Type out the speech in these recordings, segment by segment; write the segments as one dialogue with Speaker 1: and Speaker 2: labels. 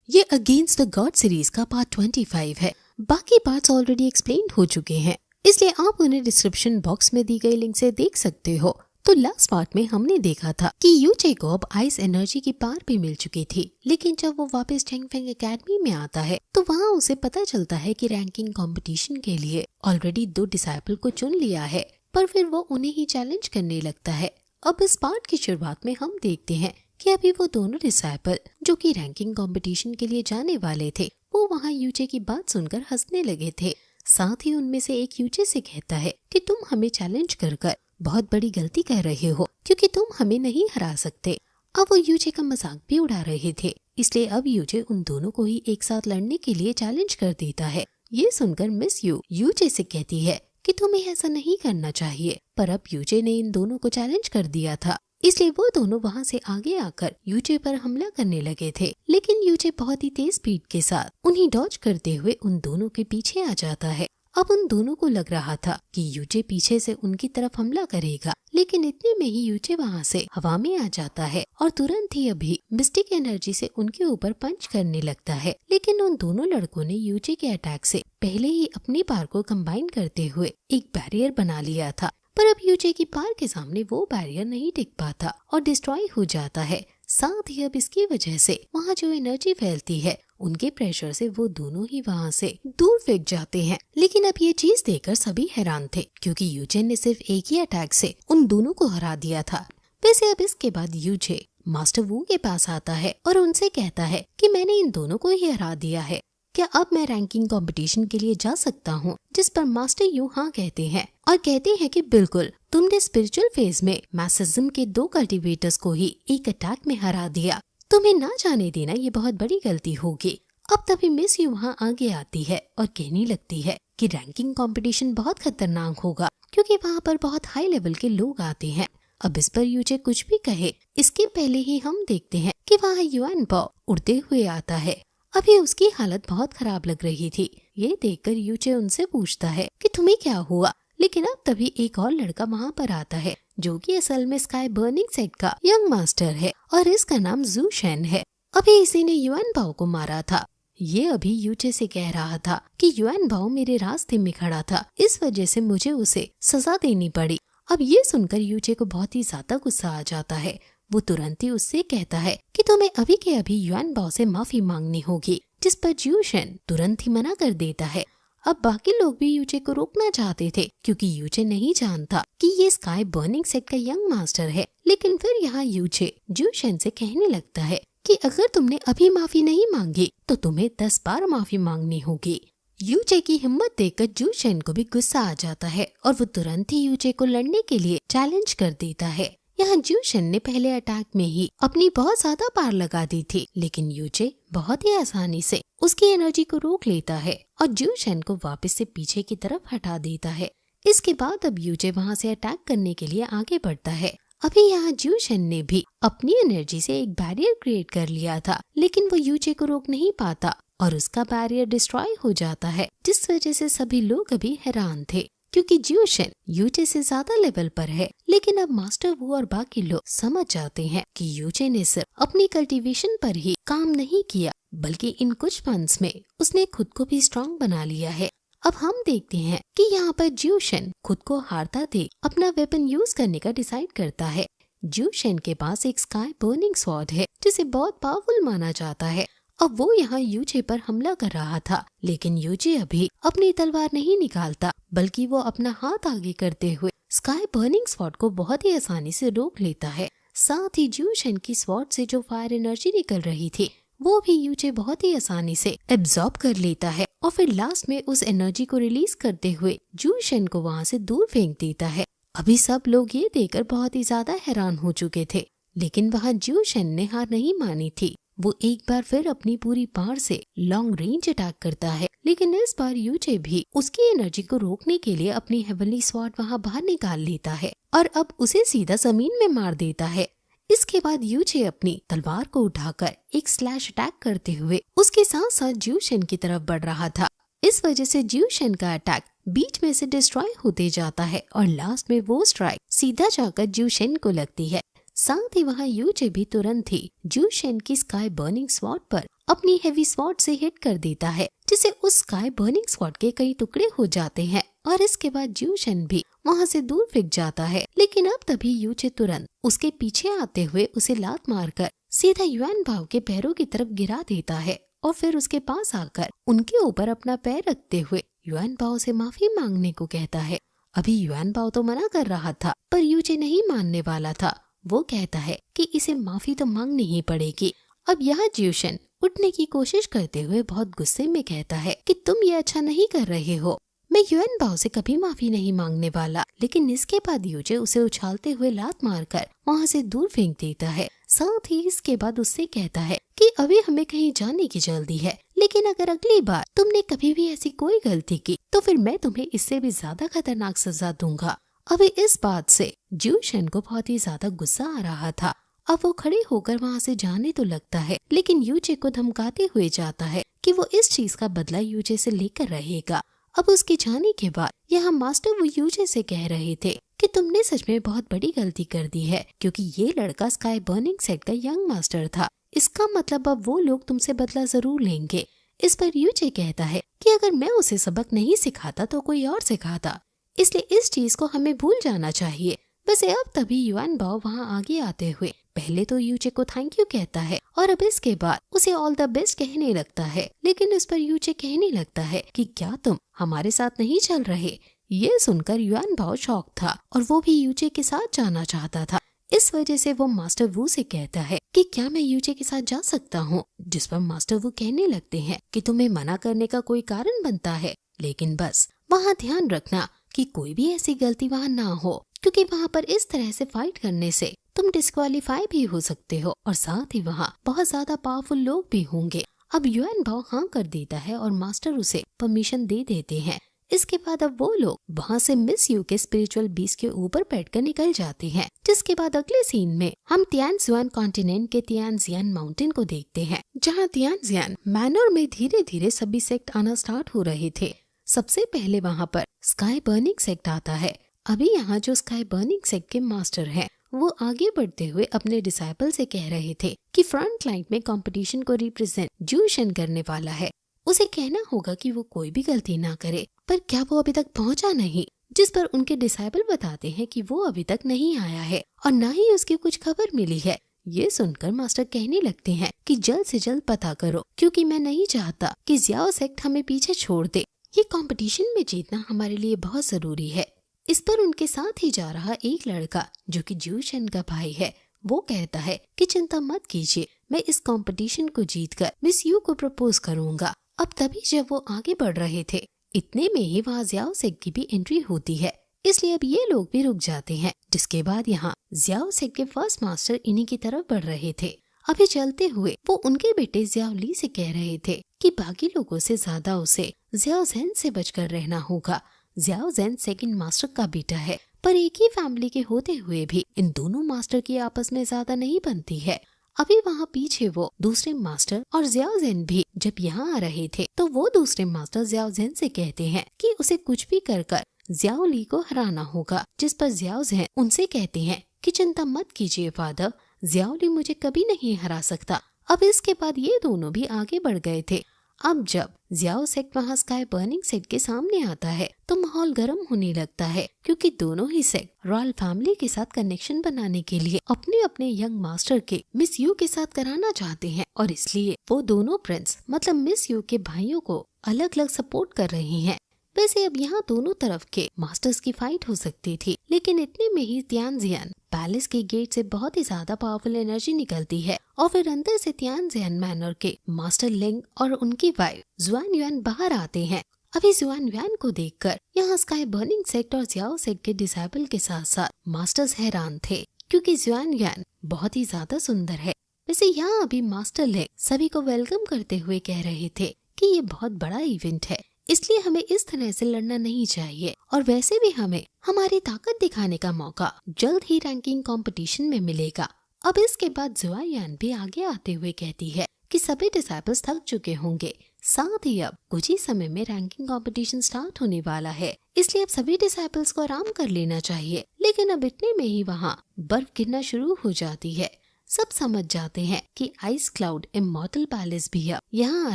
Speaker 1: ये against the God series का part 25 है। बाकी पार्ट्स ऑलरेडी एक्सप्लेन हो चुके हैं, इसलिए आप उन्हें डिस्क्रिप्शन बॉक्स में दी गई लिंक से देख सकते हो। तो लास्ट पार्ट में हमने देखा था कि यूचे को अब आइस एनर्जी की पावर भी मिल चुकी थी, लेकिन जब वो वापस चेंगफेंग एकेडमी में आता है तो वहाँ उसे पता चलता है कि रैंकिंग कंपटीशन के लिए ऑलरेडी 2 डिसाइपल को चुन लिया है, पर फिर वो उन्हें ही चैलेंज करने लगता है। अब इस पार्ट की शुरुआत में हम देखते हैं कि अभी वो दोनों डिसाइपल जो कि रैंकिंग कंपटीशन के लिए जाने वाले थे, वो वहाँ यूचे की बात सुनकर हंसने लगे थे। साथ ही उनमें से एक यूचे से कहता है कि तुम हमें चैलेंज कर बहुत बड़ी गलती कर रहे हो, क्योंकि तुम हमें नहीं हरा सकते। अब वो यूचे का मजाक भी उड़ा रहे थे, इसलिए अब यूचे उन दोनों को ही एक साथ लड़ने के लिए चैलेंज कर देता है। ये सुनकर मिस यूचे से कहती है कि तुम्हें ऐसा नहीं करना चाहिए, पर अब यूचे ने इन दोनों को चैलेंज कर दिया था, इसलिए वो दोनों वहाँ से आगे आकर यूचे पर हमला करने लगे थे। लेकिन यूचे बहुत ही तेज स्पीड के साथ उन्हें डॉज करते हुए उन दोनों के पीछे आ जाता है। अब उन दोनों को लग रहा था कि यूचे पीछे से उनकी तरफ हमला करेगा, लेकिन इतने में ही यूचे वहाँ से हवा में आ जाता है और तुरंत ही अभी मिस्टिक एनर्जी से उनके ऊपर पंच करने लगता है। लेकिन उन दोनों लड़कों ने यूचे के अटैक से पहले ही अपनी पावर को कंबाइन करते हुए एक बैरियर बना लिया था, पर अब यूचे की पावर के सामने वो बैरियर नहीं टिक पाता और डिस्ट्रॉय हो जाता है। साथ ही अब इसकी वजह से वहाँ जो एनर्जी फैलती है, उनके प्रेशर से वो दोनों ही वहाँ से दूर फेंक जाते हैं। लेकिन अब ये चीज देखकर सभी हैरान थे, क्योंकि यूचे ने सिर्फ एक ही अटैक से उन दोनों को हरा दिया था। वैसे अब इसके बाद यूचे मास्टर वू के पास आता है और उनसे कहता है कि मैंने इन दोनों को ही हरा दिया है, क्या अब मैं रैंकिंग कंपटीशन के लिए जा सकता हूँ? जिस पर मास्टर यू हाँ कहते हैं और कहते हैं कि बिल्कुल, तुमने स्पिरिचुअल फेज में मैसेजिज्म के 2 कल्टीवेटर्स को ही एक अटैक में हरा दिया, तुम्हें ना जाने देना ये बहुत बड़ी गलती होगी। अब तभी मिस यू वहाँ आगे आती है और कहने लगती है कि रैंकिंग कंपटीशन बहुत खतरनाक होगा, क्योंकि वहाँ पर बहुत हाई लेवल के लोग आते हैं। अब इस पर यूचे कुछ भी कहे, इसके पहले ही हम देखते हैं कि वहाँ युआन पाओ उड़ते हुए आता है। अभी उसकी हालत बहुत खराब लग रही थी। ये देखकर यूचे उनसे पूछता है कि तुम्हें क्या हुआ, लेकिन अब तभी एक और लड़का वहाँ पर आता है, जो कि असल में स्काई बर्निंग सेट का यंग मास्टर है और इसका नाम जू शेन है। अभी इसी ने युआन बाओ को मारा था। ये अभी यूचे से कह रहा था कि युआन बाओ मेरे रास्ते में खड़ा था, इस वजह से मुझे उसे सजा देनी पड़ी। अब ये सुनकर यूचे को बहुत ही ज्यादा गुस्सा आ जाता है। वो तुरंत ही उससे कहता है कि तुम्हें अभी के अभी युआन बाओ से माफी मांगनी होगी, जिस पर जू शेन तुरंत ही मना कर देता है। अब बाकी लोग भी यूचे को रोकना चाहते थे, क्योंकि यूचे नहीं जानता कि ये स्काई बर्निंग सेट का यंग मास्टर है। लेकिन फिर यहाँ यूचे जू शेन से कहने लगता है कि अगर तुमने अभी माफी नहीं मांगी तो तुम्हें 10 बार माफी मांगनी होगी। यूचे की हिम्मत देखकर जू शेन को भी गुस्सा आ जाता है और वो तुरंत ही यूचे को लड़ने के लिए चैलेंज कर देता है। यहाँ जू शेन ने पहले अटैक में ही अपनी बहुत ज्यादा पार लगा दी थी, लेकिन यूचे बहुत ही आसानी से उसकी एनर्जी को रोक लेता है और जू शेन को वापस से पीछे की तरफ हटा देता है। इसके बाद अब यूचे वहाँ से अटैक करने के लिए आगे बढ़ता है। अभी यहाँ जू शेन ने भी अपनी एनर्जी से एक बैरियर क्रिएट कर लिया था, लेकिन वो यूचे को रोक नहीं पाता और उसका बैरियर डिस्ट्रॉय हो जाता है, जिस वजह से सभी लोग अभी हैरान थे, क्योंकि जू शेन यूचे से ज्यादा लेवल पर है। लेकिन अब मास्टर वू और बाकी लोग समझ जाते हैं कि यूचे ने सिर्फ अपनी कल्टीवेशन पर ही काम नहीं किया, बल्कि इन कुछ मंथ्स में उसने खुद को भी स्ट्रॉन्ग बना लिया है। अब हम देखते हैं कि यहाँ पर जू शेन खुद को हारता देख अपना वेपन यूज करने का डिसाइड करता है। जू शेन के पास एक स्काई बर्निंग स्वॉर्ड है, जिसे बहुत पावरफुल माना जाता है। अब वो यहाँ यूचे पर हमला कर रहा था, लेकिन यूचे अभी अपनी तलवार नहीं निकालता, बल्कि वो अपना हाथ आगे करते हुए स्काई बर्निंग स्वॉर्ड को बहुत ही आसानी से रोक लेता है। साथ ही जू शेन की स्वॉर्ड से जो फायर एनर्जी निकल रही थी, वो भी यूचे बहुत ही आसानी से एब्जॉर्ब कर लेता है और फिर लास्ट में उस एनर्जी को रिलीज करते हुए जू शेन को वहाँ से दूर फेंक देता है। अभी सब लोग ये देखकर बहुत ही ज्यादा हैरान हो चुके थे, लेकिन वहाँ जू शेन ने हार नहीं मानी थी। वो एक बार फिर अपनी पूरी पावर से लॉन्ग रेंज अटैक करता है, लेकिन इस बार यूचे भी उसकी एनर्जी को रोकने के लिए अपनी हेवनली स्वॉर्ड वहाँ बाहर निकाल लेता है और अब उसे सीधा जमीन में मार देता है। इसके बाद यूचे अपनी तलवार को उठाकर एक स्लैश अटैक करते हुए उसके साथ साथ जू शेन की तरफ बढ़ रहा था। इस वजह से जू शेन का अटैक बीच में से डिस्ट्रॉय होते जाता है और लास्ट में वो स्ट्राइक सीधा जाकर जू शेन को लगती है। साथ ही वहाँ यूचे भी तुरंत ही जू शेन की स्काई बर्निंग स्वॉर्ड पर अपनी हेवी स्वॉर्ड से हिट कर देता है, जिससे उस स्काई बर्निंग स्वॉर्ड के कई टुकड़े हो जाते हैं और इसके बाद जू शेन भी वहाँ से दूर फेंक जाता है। लेकिन अब तभी यूचे तुरंत उसके पीछे आते हुए उसे लात मारकर सीधा युआन बाओ के पैरों की तरफ गिरा देता है और फिर उसके पास आकर उनके ऊपर अपना पैर रखते हुए युआन बाओ से माफी मांगने को कहता है। अभी युआन बाओ तो मना कर रहा था, पर यूचे नहीं मानने वाला था। वो कहता है कि इसे माफी तो मांगनी ही पड़ेगी। अब यहाँ जू शेन उठने की कोशिश करते हुए बहुत गुस्से में कहता है कि तुम ये अच्छा नहीं कर रहे हो, मैं युआन बाओ से कभी माफी नहीं मांगने वाला। लेकिन इसके बाद यूचे उसे उछालते हुए लात मारकर वहाँ से दूर फेंक देता है। साथ ही इसके बाद उससे कहता है कि अभी हमें कहीं जाने की जल्दी है, लेकिन अगर अगली बार तुमने कभी भी ऐसी कोई गलती की तो फिर मैं तुम्हें इससे भी ज्यादा खतरनाक सजा दूंगा। अभी इस बात से जू शेन को बहुत ही ज्यादा गुस्सा आ रहा था। अब वो खड़े होकर वहाँ से जाने तो लगता है, लेकिन यूचे को धमकाते हुए जाता है कि वो इस चीज का बदला यूचे से लेकर रहेगा। अब उसके जाने के बाद यहाँ मास्टर वो यूचे से कह रहे थे कि तुमने सच में बहुत बड़ी गलती कर दी है, क्योंकि ये लड़का स्काई बर्निंग सेट का यंग मास्टर था। इसका मतलब अब वो लोग तुमसे बदला जरूर लेंगे। इस पर यूचे कहता है कि अगर मैं उसे सबक नहीं सिखाता तो कोई और सिखाता, इसलिए इस चीज को हमें भूल जाना चाहिए। वैसे अब तभी युआन बाओ वहाँ आगे आते हुए पहले तो यूचे को थैंक यू कहता है और अब इसके बाद उसे ऑल द बेस्ट कहने लगता है। लेकिन इस पर यूचे कहने लगता है कि क्या तुम हमारे साथ नहीं चल रहे। ये सुनकर युआन बाओ शॉक था और वो भी यूचे के साथ जाना चाहता था। इस वजह से वो मास्टर वू से कहता है कि क्या मैं यूचे के साथ जा सकता हूँ, जिस पर मास्टर वू कहने लगते हैं कि तुम्हें मना करने का कोई कारण बनता है, लेकिन बस वहाँ ध्यान रखना कि कोई भी ऐसी गलती वहाँ ना हो, क्योंकि वहाँ पर इस तरह से फाइट करने से तुम डिस्क्वालीफाई भी हो सकते हो और साथ ही वहाँ बहुत ज्यादा पावरफुल लोग भी होंगे। अब युआन बाओ हाँ कर देता है और मास्टर उसे परमिशन दे देते हैं। इसके बाद अब वो लोग वहाँ से मिस यू के स्पिरिचुअल बीस्ट के ऊपर बैठकर निकल जाते हैं। जिसके बाद अगले सीन में हम तियानजुआन कॉन्टिनेंट के तियानजियान माउंटेन को देखते हैं, जहाँ तियानजियान मैनर में धीरे धीरे सभी सेक्ट आना स्टार्ट हो रहे थे। सबसे पहले वहाँ पर स्काई बर्निंग सेक्ट आता है। अभी यहाँ जो स्काई बर्निंग सेक्ट के मास्टर हैं, वो आगे बढ़ते हुए अपने डिसाइपल से कह रहे थे कि फ्रंट लाइन में कंपटीशन को रिप्रेजेंट जू शेन करने वाला है। उसे कहना होगा कि वो कोई भी गलती ना करे, पर क्या वो अभी तक पहुंचा नहीं। जिस पर उनके डिसाइपल बताते हैं कि वो अभी तक नहीं आया है और न ही उसकी कुछ खबर मिली है। ये सुनकर मास्टर कहने लगते हैं कि जल्द से जल्द पता करो, क्योंकि मैं नहीं चाहता कि जियाओ सेक्ट हमें पीछे छोड़ दे। ये कंपटीशन में जीतना हमारे लिए बहुत जरूरी है। इस पर उनके साथ ही जा रहा एक लड़का जो कि जू शेन का भाई है, वो कहता है कि चिंता मत कीजिए, मैं इस कंपटीशन को जीतकर मिस यू को प्रपोज करूंगा। अब तभी जब वो आगे बढ़ रहे थे, इतने में ही वहाँ जियाओ सेक्ट की भी एंट्री होती है, इसलिए अब ये लोग भी रुक जाते हैं। जिसके बाद यहाँ जियाओ सेक्ट के फर्स्ट मास्टर इन्हीं की तरफ बढ़ रहे थे। अभी चलते हुए वो उनके बेटे जियाओ ली से कह रहे थे कि बाकी लोगों से ज्यादा उसे जियाओ ज़ेन से बचकर रहना होगा। जियाओ ज़ेन सेकंड मास्टर का बेटा है, पर एक ही फैमिली के होते हुए भी इन दोनों मास्टर की आपस में ज्यादा नहीं बनती है। अभी वहाँ पीछे वो दूसरे मास्टर और जियाओ ज़ेन भी जब यहाँ आ रहे थे, तो वो दूसरे मास्टर जियाओ ज़ेन से कहते हैं कि उसे कुछ भी कर जियाओ ली को हराना होगा। जिस पर जियाओ ज़ेन उनसे कहते हैं कि चिंता मत कीजिए फादर, जियाओ ली मुझे कभी नहीं हरा सकता। अब इसके बाद ये दोनों भी आगे बढ़ गए थे। अब जब जियाओ सेक्ट वहाँ स्काई बर्निंग सेक्ट के सामने आता है तो माहौल गर्म होने लगता है, क्योंकि दोनों ही सेक्ट रॉयल फैमिली के साथ कनेक्शन बनाने के लिए अपने अपने यंग मास्टर के मिस यू के साथ कराना चाहते हैं, और इसलिए वो दोनों प्रिंस मतलब मिस यू के भाइयों को अलग अलग सपोर्ट कर रहे हैं। वैसे अब यहाँ दोनों तरफ के मास्टर्स की फाइट हो सकती थी, लेकिन इतने में ही तियानजियान पैलेस के गेट से बहुत ही ज्यादा पावरफुल एनर्जी निकलती है और फिर अंदर से तियानजियान मैनर के मास्टर लिंग और उनकी वाइफ जुआन युआन बाहर आते हैं। अभी जुआन युआन को देखकर यहाँ स्काई बर्निंग सेक्ट और जियाओ सेक्ट के डिसाइपल के साथ साथ मास्टर्स हैरान थे, क्योंकि जुआन युआन बहुत ही ज्यादा सुंदर है। वैसे यहाँ अभी मास्टर लिंग सभी को वेलकम करते हुए कह रहे थे कि ये बहुत बड़ा इवेंट है, इसलिए हमें इस तरह से लड़ना नहीं चाहिए, और वैसे भी हमें हमारी ताकत दिखाने का मौका जल्द ही रैंकिंग कंपटीशन में मिलेगा। अब इसके बाद जुआन युआन भी आगे आते हुए कहती है कि सभी डिसाइपल्स थक चुके होंगे, साथ ही अब कुछ ही समय में रैंकिंग कंपटीशन स्टार्ट होने वाला है, इसलिए अब सभी डिसाइपल्स को आराम कर लेना चाहिए। लेकिन अब इतने में ही वहाँ बर्फ गिरना शुरू हो जाती है। सब समझ जाते हैं कि आइस क्लाउड इमॉर्टल पैलेस भी अब यहाँ आ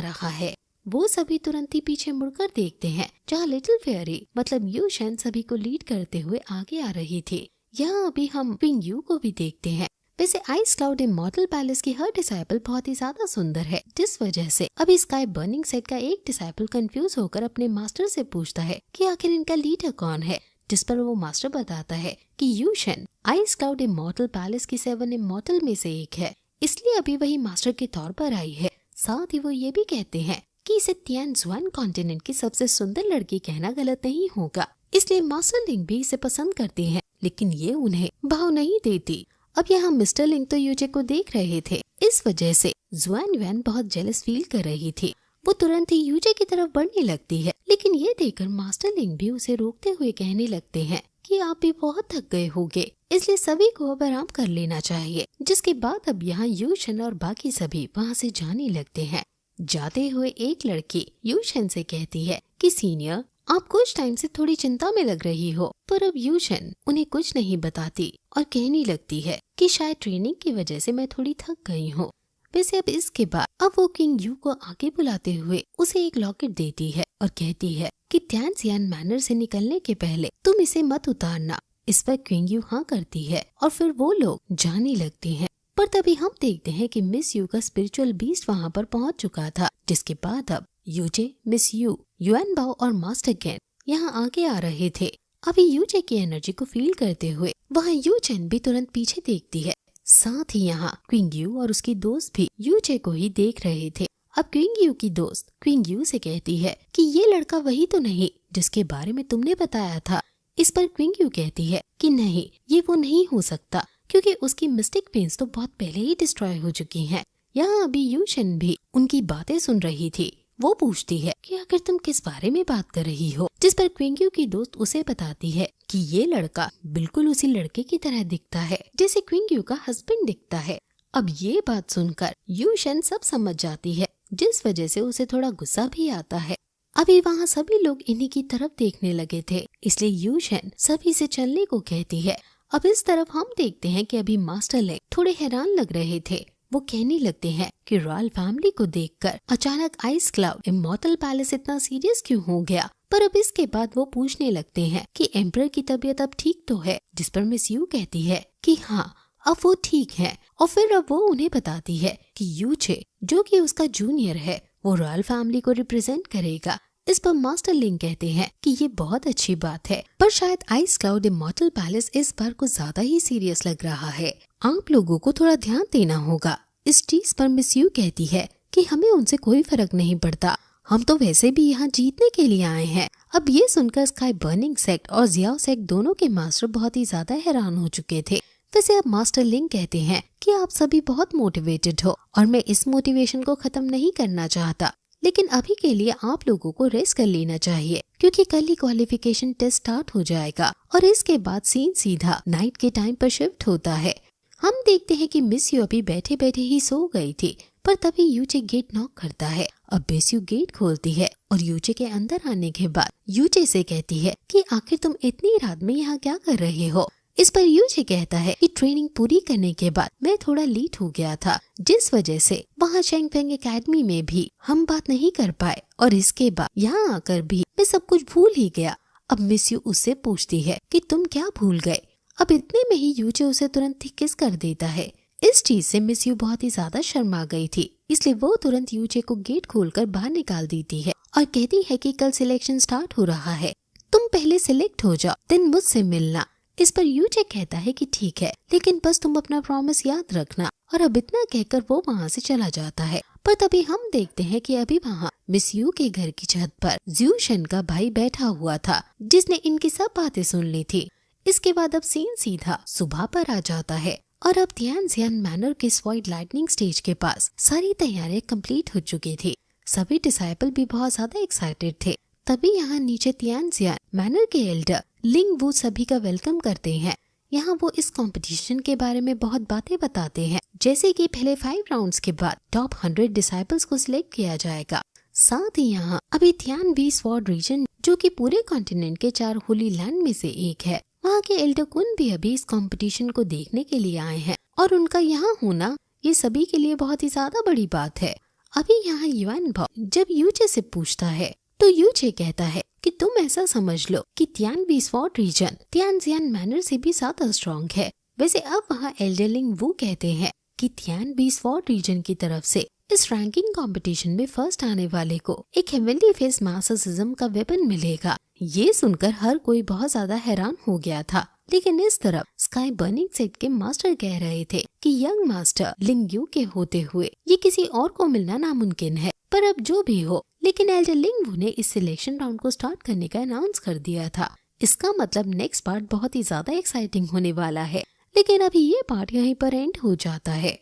Speaker 1: रहा है। वो सभी तुरंत ही पीछे मुड़कर देखते हैं, जहाँ लिटिल फेयरी मतलब यू शेन सभी को लीड करते हुए आगे आ रही थी। यहाँ अभी हम क्वीन यू को भी देखते हैं। वैसे आइस क्लाउड इमॉर्टल पैलेस की हर डिसाइपल बहुत ही ज्यादा सुंदर है, जिस वजह से अभी स्काई बर्निंग सेट का एक डिसाइपल कंफ्यूज होकर अपने मास्टर से पूछता है कि आखिर इनका लीडर कौन है, जिस पर वो मास्टर बताता है कि you Shane ice cloud immortal palace की 7 इमॉर्टल में से एक है, इसलिए अभी वही मास्टर के तौर पर आई है। साथ ही वो ये भी कहते हैं कि इसे तियानजुआन कॉन्टिनेंट की सबसे सुंदर लड़की कहना गलत नहीं होगा, इसलिए मास्टर लिंग भी इसे पसंद करते हैं, लेकिन ये उन्हें भाव नहीं देती। अब यहाँ मिस्टर लिंग तो यूजे को देख रहे थे, इस वजह से जुआन युआन बहुत जेलस फील कर रही थी। वो तुरंत ही यूजे की तरफ बढ़ने लगती है, लेकिन ये देखकर मास्टर लिंग भी उसे रोकते हुए कहने लगते हैं कि आप भी बहुत थक गए होंगे, इसलिए सभी को अब आराम कर लेना चाहिए। जिसके बाद अब यहाँ यू शेन और बाकी सभी वहाँ से जाने लगते हैं। जाते हुए एक लड़की यू शेन से कहती है कि सीनियर, आप कुछ टाइम से थोड़ी चिंता में लग रही हो, पर अब यू शेन उन्हें कुछ नहीं बताती और कहने लगती है कि शायद ट्रेनिंग की वजह से मैं थोड़ी थक गई हूँ। वैसे अब इसके बाद अब वो किंग यू को आगे बुलाते हुए उसे एक लॉकेट देती है और कहती है कि तियानजियान मैनर से निकलने के पहले तुम इसे मत उतारना। इस पर क्वीन यू हाँ करती है और फिर वो लोग जाने लगते हैं। पर तभी हम देखते हैं कि मिस यू का स्पिरिचुअल बीस्ट वहाँ पर पहुँच चुका था, जिसके बाद अब यूजे, मिस यू, युआन बाओ और मास्टर गेन यहाँ आगे आ रहे थे। अभी यूजे की एनर्जी को फील करते हुए वहाँ यू चेन भी तुरंत पीछे देखती है। साथ ही यहाँ क्वीन यू और उसकी दोस्त भी यूजे को ही देख रहे थे। अब क्वीन यू की दोस्त क्वीन यू से कहती है कि ये लड़का वही तो नहीं जिसके बारे में तुमने बताया था। इस पर क्वीन यू कहती है कि नहीं, ये वो नहीं हो सकता, क्योंकि उसकी मिस्टिक पेंस तो बहुत पहले ही डिस्ट्रॉय हो चुकी हैं। यहाँ अभी यू शेन भी उनकी बातें सुन रही थी। वो पूछती है कि आखिर तुम किस बारे में बात कर रही हो, जिस पर क्वीन यू की दोस्त उसे बताती है कि ये लड़का बिल्कुल उसी लड़के की तरह दिखता है जैसे क्वीन यू का हस्बैंड दिखता है। अब ये बात सुनकर यू शेन सब समझ जाती है, जिस वजह से उसे थोड़ा गुस्सा भी आता है। अभी वहाँ सभी लोग इन्हीं की तरफ देखने लगे थे, इसलिए यू शेन सभी से चलने को कहती है। अब इस तरफ हम देखते हैं कि अभी मास्टर लिंग थोड़े हैरान लग रहे थे। वो कहने लगते हैं कि रॉयल फैमिली को देखकर अचानक आइस क्लाउड इमॉर्टल पैलेस इतना सीरियस क्यों हो गया। पर अब इसके बाद वो पूछने लगते हैं कि एम्परर की तबीयत अब ठीक तो है, जिस पर मिस यू कहती है कि हाँ, अब वो ठीक है। और फिर अब वो उन्हें बताती है कि यूचे जो कि उसका जूनियर है, वो रॉयल फैमिली को रिप्रेजेंट करेगा। इस पर मास्टर लिंग कहते हैं कि ये बहुत अच्छी बात है, पर शायद आइस क्लाउड इमॉर्टल पैलेस इस बार कुछ ज्यादा ही सीरियस लग रहा है। आप लोगों को थोड़ा ध्यान देना होगा। इस चीज पर मिस यू कहती है कि हमें उनसे कोई फर्क नहीं पड़ता, हम तो वैसे भी यहाँ जीतने के लिए आए हैं। अब ये सुनकर स्काई बर्निंग सेक्ट और जियाओ सेक्ट दोनों के मास्टर बहुत ही ज्यादा हैरान हो चुके थे। वैसे अब मास्टर लिंग कहते हैं कि आप सभी बहुत मोटिवेटेड हो और मैं इस मोटिवेशन को खत्म नहीं करना चाहता, लेकिन अभी के लिए आप लोगों को रेस्ट कर लेना चाहिए, क्योंकि कल ही क्वालिफिकेशन टेस्ट स्टार्ट हो जाएगा और इसके बाद सीन सीधा नाइट के टाइम पर शिफ्ट होता है। हम देखते हैं कि मिस यू अभी बैठे बैठे ही सो गई थी, पर तभी यूचे गेट नॉक करता है। अब मिस यू गेट खोलती है और यूचे के अंदर आने के बाद यूचे से कहती है कि आखिर तुम इतनी रात में यहाँ क्या कर रहे हो। इस पर यूचे कहता है कि ट्रेनिंग पूरी करने के बाद मैं थोड़ा लेट हो गया था, जिस वजह से वहाँ शेंगफेंग एकेडमी में भी हम बात नहीं कर पाए और इसके बाद यहाँ आकर भी मैं सब कुछ भूल ही गया। अब मिस यू उससे पूछती है कि तुम क्या भूल गए। अब इतने में ही यूचे उसे तुरंत ही किस कर देता है। इस चीज से मिस यू बहुत ही ज्यादा शर्मा गई थी, इसलिए वो तुरंत यूचे को गेट खोलकर बाहर निकाल देती है और कहती है कि कल सिलेक्शन स्टार्ट हो रहा है, तुम पहले सिलेक्ट हो जाओ, दिन मुझसे मिलना। इस पर यूचे कहता है कि ठीक है, लेकिन बस तुम अपना प्रॉमिस याद रखना। और अब इतना कहकर वो वहाँ से चला जाता है। पर तभी हम देखते हैं कि अभी वहाँ मिस यू के घर की छत पर ज्यू शेन का भाई बैठा हुआ था, जिसने इनकी सब बातें सुन ली थी। इसके बाद अब सीन सीधा सुबह पर आ जाता है और अब तियानजियान मैनर के स्वाइट लाइटनिंग स्टेज के पास सारी तैयारियां कंप्लीट हो चुकी थी। सभी डिसाइपल भी बहुत ज्यादा एक्साइटेड थे। तभी यहाँ नीचे तियानजियान मैनर के एल्डर लिंग वू सभी का वेलकम करते हैं। यहाँ वो इस कंपटीशन के बारे में बहुत बातें बताते हैं, जैसे कि पहले 5 राउंड्स के बाद टॉप 100 डिसाइपल्स को सिलेक्ट किया जाएगा। साथ ही यहाँ अभी तियानबी स्वॉर्ड रीजन, जो कि पूरे कॉन्टिनेंट के 4 होली लैंड में से एक है, वहाँ के एल्डर कुन भी अभी इस कंपटीशन को देखने के लिए आए हैं और उनका यहाँ होना ये सभी के लिए बहुत ही ज्यादा बड़ी बात है। अभी यहाँ युआन भो जब यूचे से पूछता है तो यूचे कहता है कि तुम ऐसा समझ लो कि तियानबी स्वॉर्ड रीजन तियानजियान मैनर से भी ज्यादा स्ट्रॉन्ग है। वैसे अब वहाँ एल्डरलिंग वू कहते हैं कि तियानबी स्वॉर्ड रीजन की तरफ से इस रैंकिंग कंपटीशन में फर्स्ट आने वाले को एक हेवनली फेस मास्टरसिज्म का वेपन मिलेगा। ये सुनकर हर कोई बहुत ज्यादा हैरान हो गया था, लेकिन इस तरफ स्काई बर्निंग सेट के मास्टर कह रहे थे कि यंग मास्टर लिंग यू के होते हुए ये किसी और को मिलना नामुमकिन है। पर अब जो भी हो, लेकिन एल्डर लिंग वू ने इस सिलेक्शन राउंड को स्टार्ट करने का अनाउंस कर दिया था। इसका मतलब नेक्स्ट पार्ट बहुत ही ज्यादा एक्साइटिंग होने वाला है। लेकिन अभी ये पार्ट यहीं पर एंड हो जाता है।